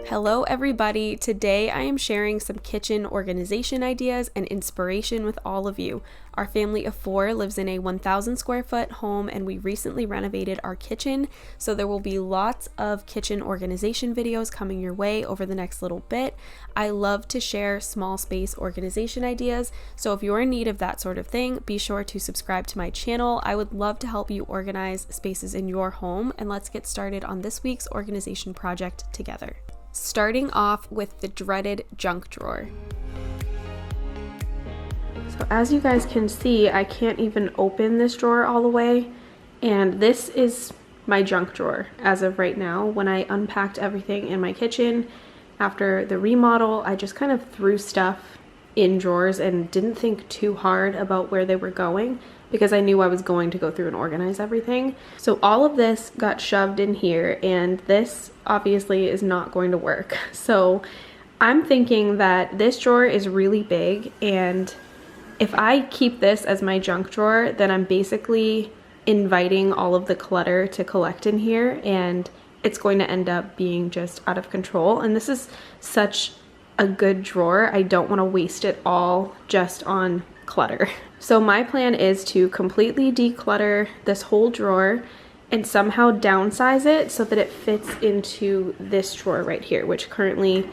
Hello everybody, today I am sharing some kitchen organization ideas and inspiration with all of you. Our family of 4 lives in a 1,000 square foot home and we recently renovated our kitchen, so there will be lots of kitchen organization videos coming your way over the next little bit. I love to share small space organization ideas, so if you're in need of that sort of thing, be sure to subscribe to my channel. I would love to help you organize spaces in your home, and let's get started on this week's organization project together. Starting off with the dreaded junk drawer. So as you guys can see, I can't even open this drawer all the way, and this is my junk drawer as of right now. When I unpacked everything in my kitchen after the remodel, I just kind of threw stuff in drawers and didn't think too hard about where they were going because I knew I was going to go through and organize everything. So all of this got shoved in here, and this obviously is not going to work. So I'm thinking that this drawer is really big, and if I keep this as my junk drawer, then I'm basically inviting all of the clutter to collect in here, and it's going to end up being just out of control. And this is such a good drawer. I don't want to waste it all just on clutter. So my plan is to completely declutter this whole drawer and somehow downsize it so that it fits into this drawer right here, which currently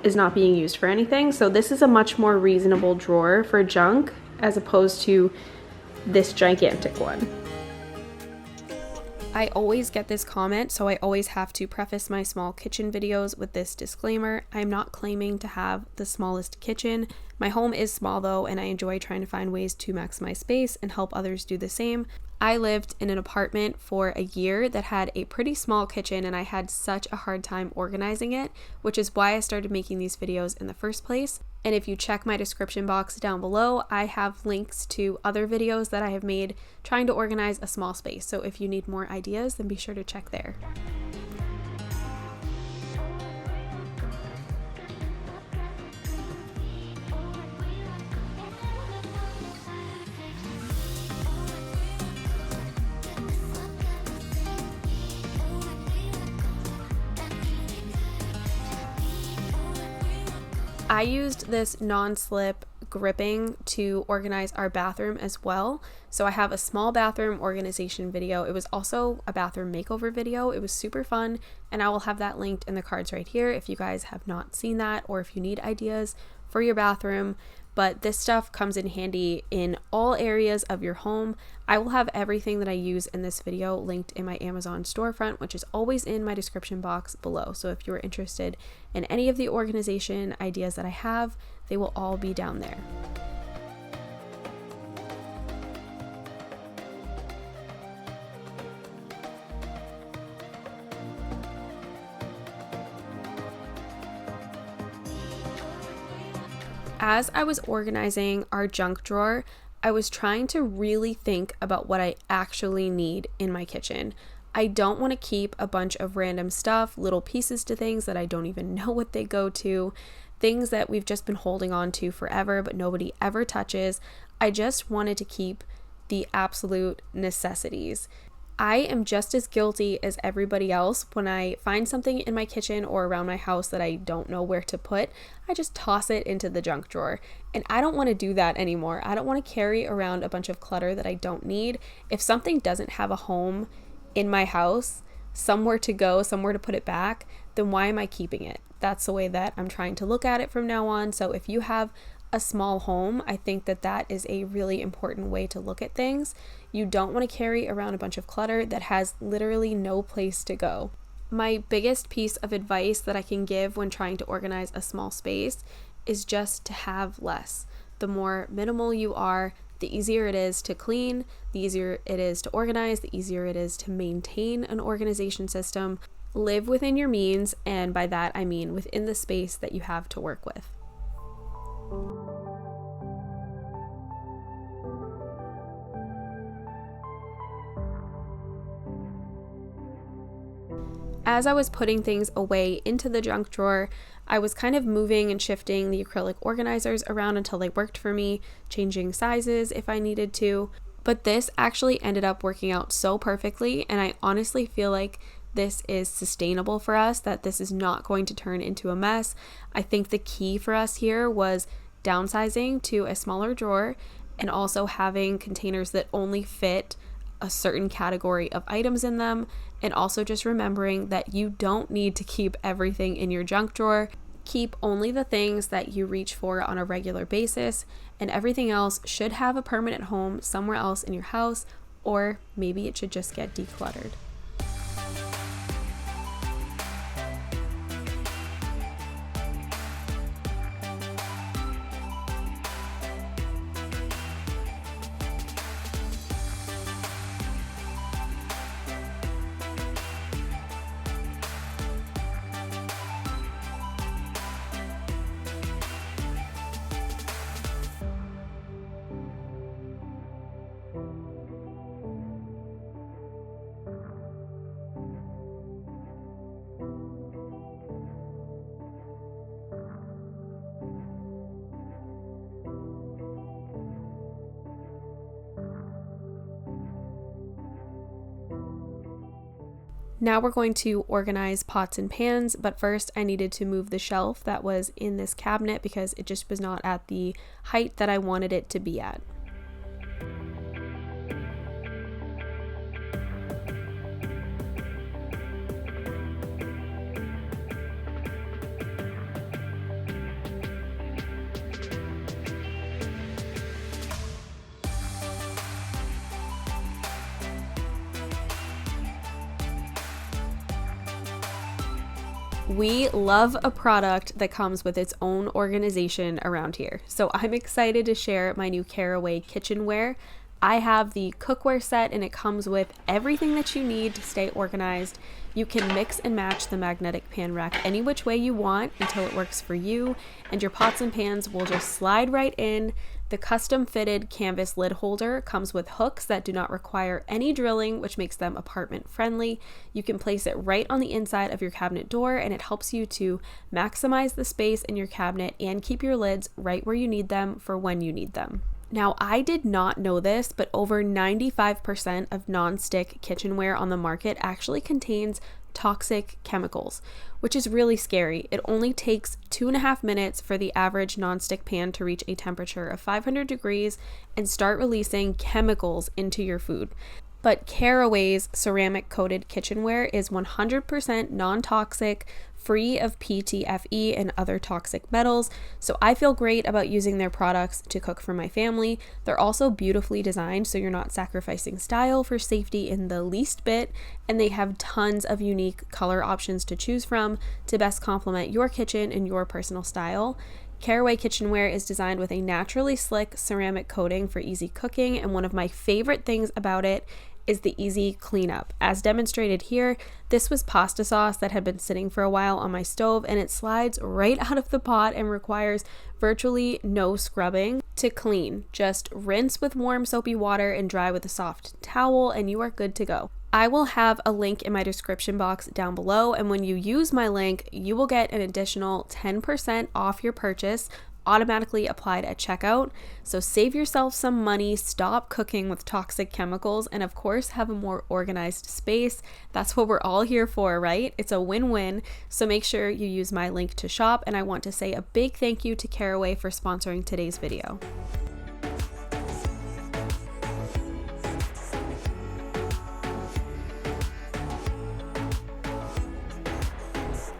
is not being used for anything. So this is a much more reasonable drawer for junk as opposed to this gigantic one. I always get this comment, so I always have to preface my small kitchen videos with this disclaimer. I'm not claiming to have the smallest kitchen. My home is small though, and I enjoy trying to find ways to maximize space and help others do the same. I lived in an apartment for a year that had a pretty small kitchen, and I had such a hard time organizing it, which is why I started making these videos in the first place. And if you check my description box down below, I have links to other videos that I have made trying to organize a small space. So if you need more ideas, then be sure to check there. I used this non-slip gripping to organize our bathroom as well. So I have a small bathroom organization video. It was also a bathroom makeover video. It was super fun, and I will have that linked in the cards right here if you guys have not seen that, or if you need ideas for your bathroom. But this stuff comes in handy in all areas of your home. I will have everything that I use in this video linked in my Amazon storefront, which is always in my description box below. So if you're interested in any of the organization ideas that I have, they will all be down there. As I was organizing our junk drawer, I was trying to really think about what I actually need in my kitchen. I don't want to keep a bunch of random stuff, little pieces to things that I don't even know what they go to, things that we've just been holding on to forever but nobody ever touches. I just wanted to keep the absolute necessities. I am just as guilty as everybody else. When I find something in my kitchen or around my house that I don't know where to put, I just toss it into the junk drawer. And I don't want to do that anymore. I don't want to carry around a bunch of clutter that I don't need. If something doesn't have a home in my house, somewhere to go, somewhere to put it back, then why am I keeping it? That's the way that I'm trying to look at it from now on. So if you have a small home, I think that that is a really important way to look at things. You don't want to carry around a bunch of clutter that has literally no place to go. My biggest piece of advice that I can give when trying to organize a small space is just to have less. The more minimal you are, the easier it is to clean, the easier it is to organize, the easier it is to maintain an organization system. Live within your means, and by that I mean within the space that you have to work with. As I was putting things away into the junk drawer, I was kind of moving and shifting the acrylic organizers around until they worked for me, changing sizes if I needed to. But this actually ended up working out so perfectly, and I honestly feel like this is sustainable for us, that this is not going to turn into a mess. I think the key for us here was downsizing to a smaller drawer and also having containers that only fit a certain category of items in them, and also just remembering that you don't need to keep everything in your junk drawer. Keep only the things that you reach for on a regular basis, and everything else should have a permanent home somewhere else in your house, or maybe it should just get decluttered. Now we're going to organize pots and pans, but first I needed to move the shelf that was in this cabinet because it just was not at the height that I wanted it to be at. We love a product that comes with its own organization around here. So I'm excited to share my new Caraway kitchenware. I have the cookware set and it comes with everything that you need to stay organized. You can mix and match the magnetic pan rack any which way you want until it works for you, and your pots and pans will just slide right in. The custom fitted canvas lid holder comes with hooks that do not require any drilling, which makes them apartment friendly. You can place it right on the inside of your cabinet door, and it helps you to maximize the space in your cabinet and keep your lids right where you need them for when you need them. Now, I did not know this, but over 95% of non-stick kitchenware on the market actually contains toxic chemicals, which is really scary. It only takes 2.5 minutes for the average nonstick pan to reach a temperature of 500 degrees and start releasing chemicals into your food. But Caraway's ceramic coated kitchenware is 100% non-toxic, free of PTFE and other toxic metals, so I feel great about using their products to cook for my family. They're also beautifully designed, so you're not sacrificing style for safety in the least bit, and they have tons of unique color options to choose from to best complement your kitchen and your personal style. Caraway kitchenware is designed with a naturally slick ceramic coating for easy cooking, and one of my favorite things about it is the easy cleanup. As demonstrated here, this was pasta sauce that had been sitting for a while on my stove, and it slides right out of the pot and requires virtually no scrubbing to clean. Just rinse with warm soapy water and dry with a soft towel, and you are good to go. I will have a link in my description box down below, and when you use my link, you will get an additional 10% off your purchase automatically applied at checkout. So save yourself some money, stop cooking with toxic chemicals, and of course have a more organized space. That's what we're all here for, right? It's a win-win. So make sure you use my link to shop, and I want to say a big thank you to Caraway for sponsoring today's video.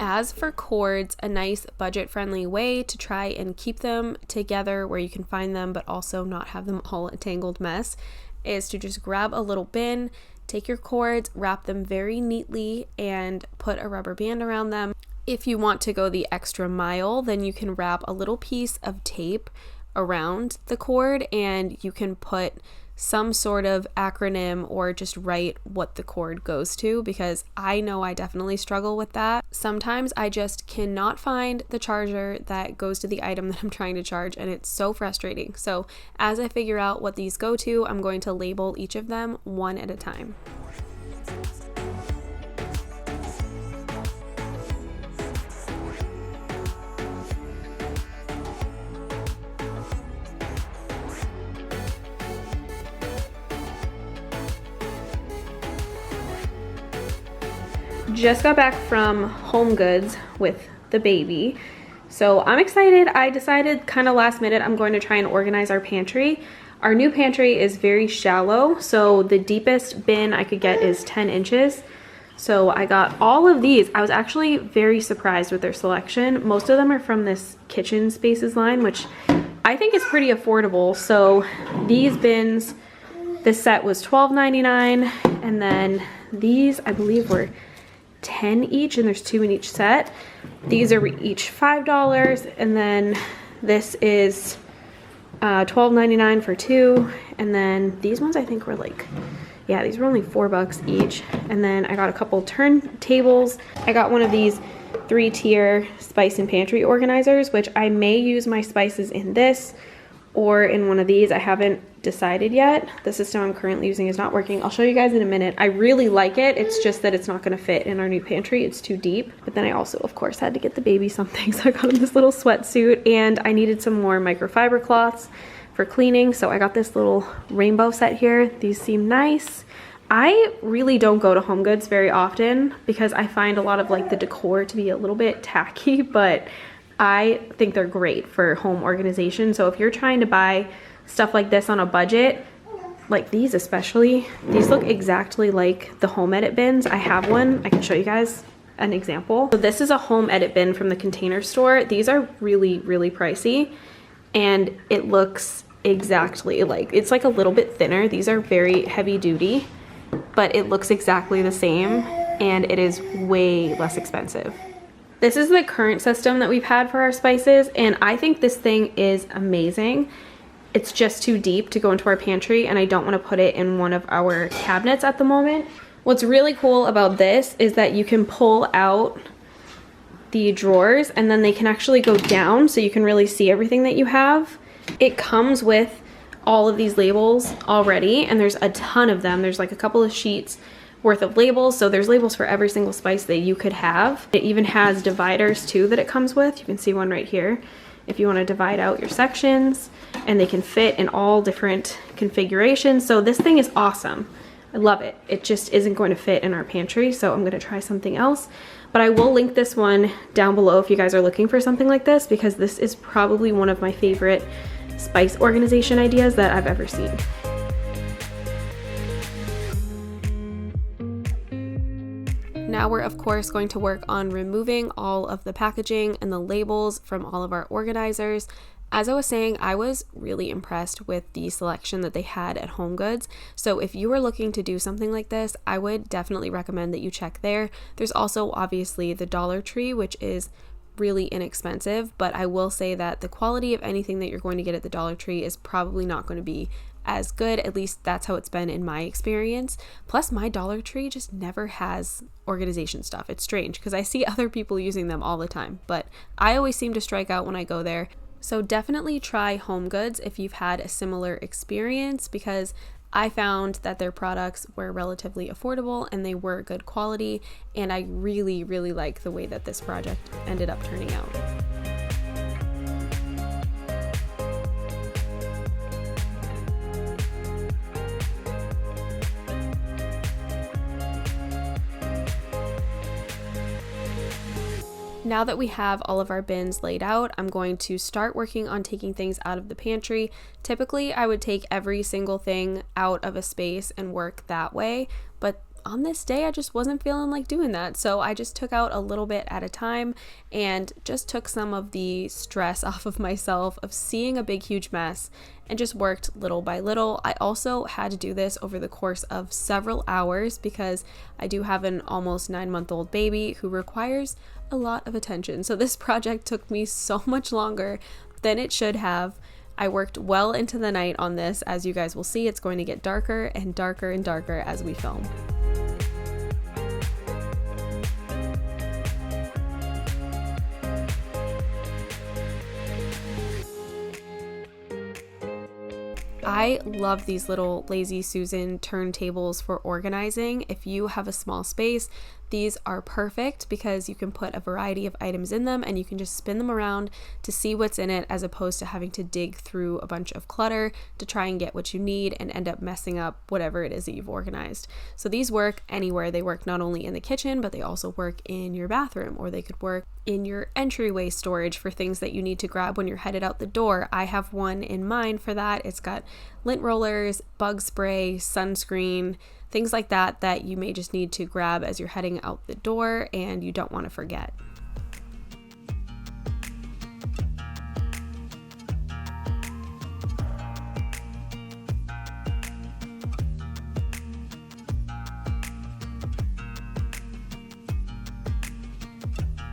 As for cords, a nice budget-friendly way to try and keep them together where you can find them but also not have them all a tangled mess is to just grab a little bin, take your cords, wrap them very neatly, and put a rubber band around them. If you want to go the extra mile, then you can wrap a little piece of tape around the cord, and you can put some sort of acronym or just write what the cord goes to, because I know I definitely struggle with that. Sometimes I just cannot find the charger that goes to the item that I'm trying to charge, and it's so frustrating. So as I figure out what these go to, I'm going to label each of them one at a time. just got back from Home Goods with the baby. So I'm excited. I decided kind of last minute I'm going to try and organize our pantry. Our new pantry is very shallow, so the deepest bin I could get is 10 inches. So I got all of these. I was actually very surprised with their selection. Most of them are from this Kitchen Spaces line, which I think is pretty affordable. So these bins, this set was $12.99, and then these I believe were 10 each, and there's 2 in each set. These are each $5, and then this is $12.99 for 2, and then these ones I think were like, yeah, these were only $4 each. And then I got a couple turntables. I got one of these 3-tier spice and pantry organizers, which I may use my spices in this or in one of these. I haven't decided yet. The system I'm currently using is not working. I'll show you guys in a minute. I really like it. It's just that it's not going to fit in our new pantry. It's too deep. But then I also, of course, had to get the baby something. So I got him this little sweatsuit, and I needed some more microfiber cloths for cleaning. So I got this little rainbow set here. These seem nice. I really don't go to Home Goods very often because I find a lot of like the decor to be a little bit tacky, but I think they're great for home organization. So if you're trying to buy stuff like this on a budget, like these especially, these look exactly like the home edit bins. I have one. I can show you guys an example. So this is a home edit bin from the Container Store. These are really, really pricey, and it looks exactly like, it's like a little bit thinner. These are very heavy duty, but it looks exactly the same, and it is way less expensive. This is the current system that we've had for our spices, and I think this thing is amazing. It's just too deep to go into our pantry, and I don't want to put it in one of our cabinets at the moment. What's really cool about this is that you can pull out the drawers, and then they can actually go down so you can really see everything that you have. It comes with all of these labels already, and there's a ton of them. There's like a couple of sheets worth of labels, so there's labels for every single spice that you could have. It even has dividers too that it comes with. You can see one right here if you want to divide out your sections, and they can fit in all different configurations. So this thing is awesome. I love it. It just isn't going to fit in our pantry, so I'm going to try something else. But I will link this one down below if you guys are looking for something like this, because this is probably one of my favorite spice organization ideas that I've ever seen. Now we're of course going to work on removing all of the packaging and the labels from all of our organizers. As I was saying, I was really impressed with the selection that they had at Home Goods. So if you were looking to do something like this, I would definitely recommend that you check there. There's also obviously the Dollar Tree, which is really inexpensive, but I will say that the quality of anything that you're going to get at the Dollar Tree is probably not going to be as good. At least that's how it's been in my experience. Plus my Dollar Tree just never has organization stuff. It's strange because I see other people using them all the time, but I always seem to strike out when I go there. So definitely try Home Goods if you've had a similar experience, because I found that their products were relatively affordable and they were good quality, and I really, really like the way that this project ended up turning out. Now that we have all of our bins laid out, I'm going to start working on taking things out of the pantry. Typically, I would take every single thing out of a space and work that way, but on this day, I just wasn't feeling like doing that. So I just took out a little bit at a time and just took some of the stress off of myself of seeing a big, huge mess and just worked little by little. I also had to do this over the course of several hours because I do have an almost 9-month-old baby who requires a lot of attention. So this project took me so much longer than it should have. I worked well into the night on this. As you guys will see, it's going to get darker and darker and darker as we film. I love these little Lazy Susan turntables for organizing. If you have a small space, These are perfect because you can put a variety of items in them and you can just spin them around to see what's in it, as opposed to having to dig through a bunch of clutter to try and get what you need and end up messing up whatever it is that you've organized. So these work anywhere. They work not only in the kitchen, but they also work in your bathroom, or they could work in your entryway storage for things that you need to grab when you're headed out the door. I have one in mind for that. It's got lint rollers, bug spray, sunscreen, things like that that you may just need to grab as you're heading out the door and you don't want to forget.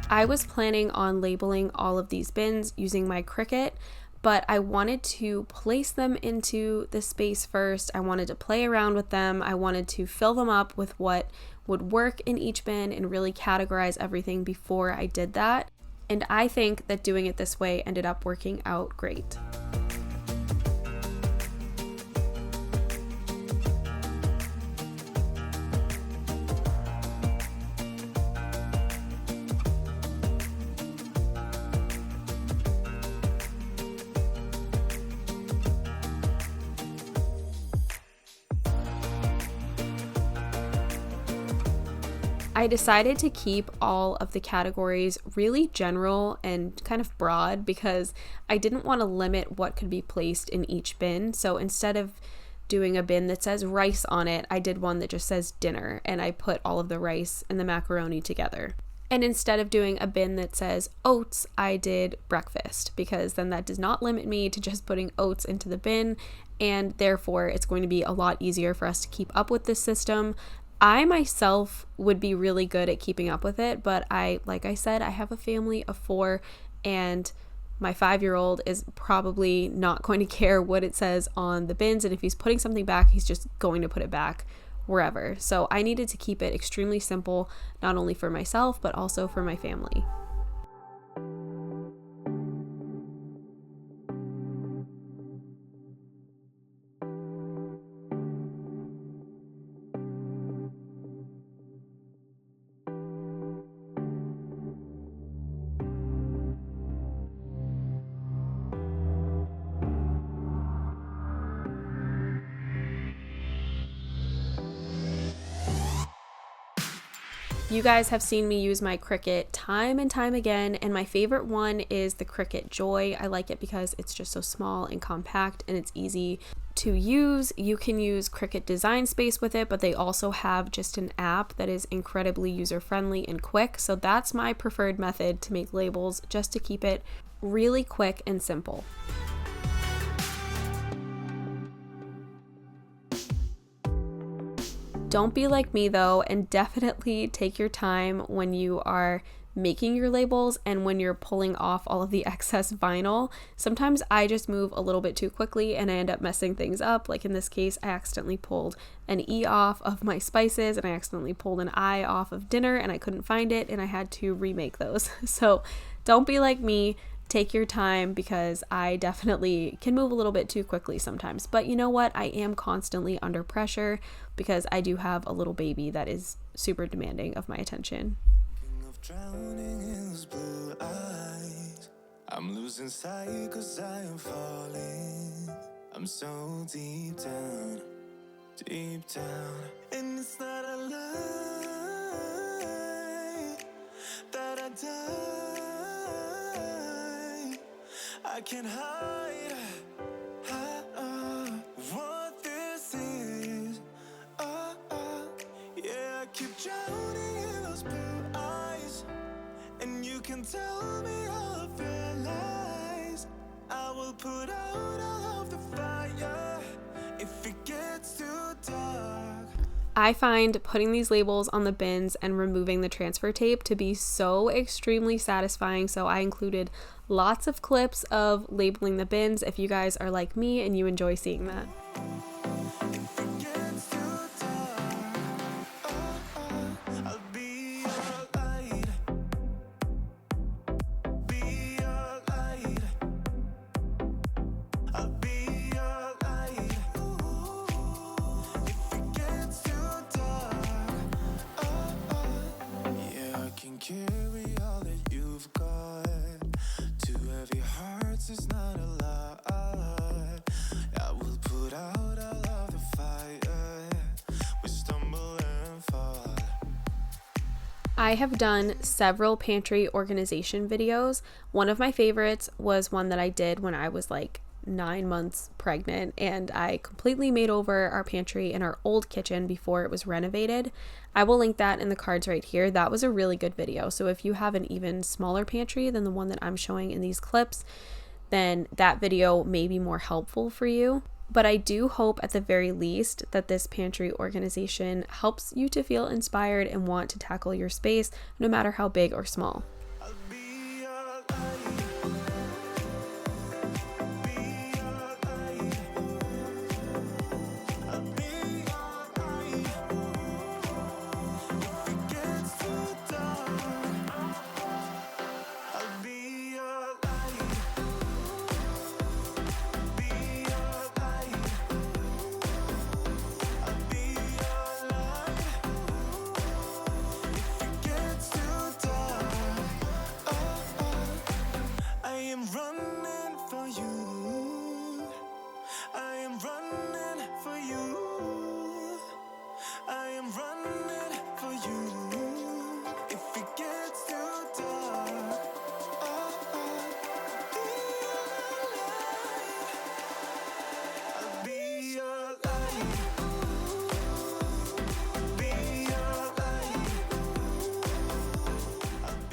I was planning on labeling all of these bins using my Cricut, but I wanted to place them into the space first. I wanted to play around with them. I wanted to fill them up with what would work in each bin and really categorize everything before I did that. And I think that doing it this way ended up working out great. I decided to keep all of the categories really general and kind of broad because I didn't want to limit what could be placed in each bin. So instead of doing a bin that says rice on it, I did one that just says dinner, and I put all of the rice and the macaroni together. And instead of doing a bin that says oats, I did breakfast, because then that does not limit me to just putting oats into the bin, and therefore it's going to be a lot easier for us to keep up with this system. I myself would be really good at keeping up with it, but like I said, I have a family of 4, and my 5-year-old is probably not going to care what it says on the bins, and if he's putting something back, he's just going to put it back wherever. So I needed to keep it extremely simple, not only for myself, but also for my family. You guys have seen me use my Cricut time and time again, and my favorite one is the Cricut Joy. I like it because it's just so small and compact and it's easy to use. You can use Cricut Design Space with it, but they also have just an app that is incredibly user-friendly and quick. So that's my preferred method to make labels, just to keep it really quick and simple. Don't be like me though, and definitely take your time when you are making your labels and when you're pulling off all of the excess vinyl. Sometimes I just move a little bit too quickly and I end up messing things up. Like in this case, I accidentally pulled an E off of my spices, and I accidentally pulled an I off of dinner, and I couldn't find it, and I had to remake those. So don't be like me. Take your time, because I definitely can move a little bit too quickly sometimes. But you know what? I am constantly under pressure because I do have a little baby that is super demanding of my attention. Drowning in those blue eyes, I'm losing sight 'cause I am falling. I'm so deep down, and it's not a lie that I die. I can't hide what this is. Yeah, I keep drowning in those blue eyes, and you can tell me all of your lies. I will put out all of the fire if it gets too dark. I find putting these labels on the bins and removing the transfer tape to be so extremely satisfying, so I included lots of clips of labeling the bins if you guys are like me and you enjoy seeing that. I have done several pantry organization videos. One of my favorites was one that I did when I was like 9 months pregnant, and I completely made over our pantry in our old kitchen before it was renovated. I will link that in the cards right here. That was a really good video. So if you have an even smaller pantry than the one that I'm showing in these clips, then that video may be more helpful for you. But I do hope at the very least that this pantry organization helps you to feel inspired and want to tackle your space, no matter how big or small. I'll be your light. Be your light. I'll be your light. If it gets too dark, I'll be your light. Be your light. I'll be your light. If it gets too dark, I am running for you. I am running for you. I am running for you. If it gets too dark, I'll be your light. Be your light.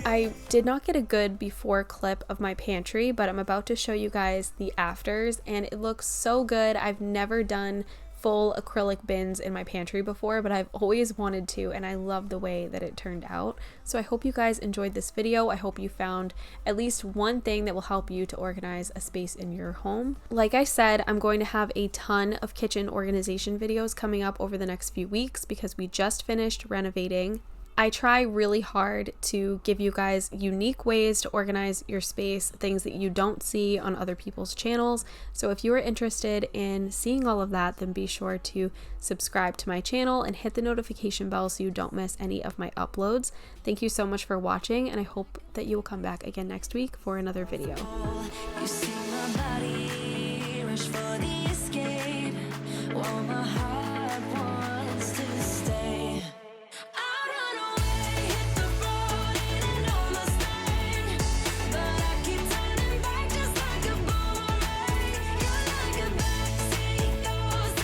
I did not get a good before clip of my pantry, but I'm about to show you guys the afters, and it looks so good. I've never done full acrylic bins in my pantry before, but I've always wanted to, and I love the way that it turned out. So I hope you guys enjoyed this video. I hope you found at least one thing that will help you to organize a space in your home. Like I said, I'm going to have a ton of kitchen organization videos coming up over the next few weeks because we just finished renovating. I try really hard to give you guys unique ways to organize your space, things that you don't see on other people's channels. So if you are interested in seeing all of that, then be sure to subscribe to my channel and hit the notification bell so you don't miss any of my uploads. Thank you so much for watching, and I hope that you will come back again next week for another video. You see my body rush for the escape, while my heart wants to stay.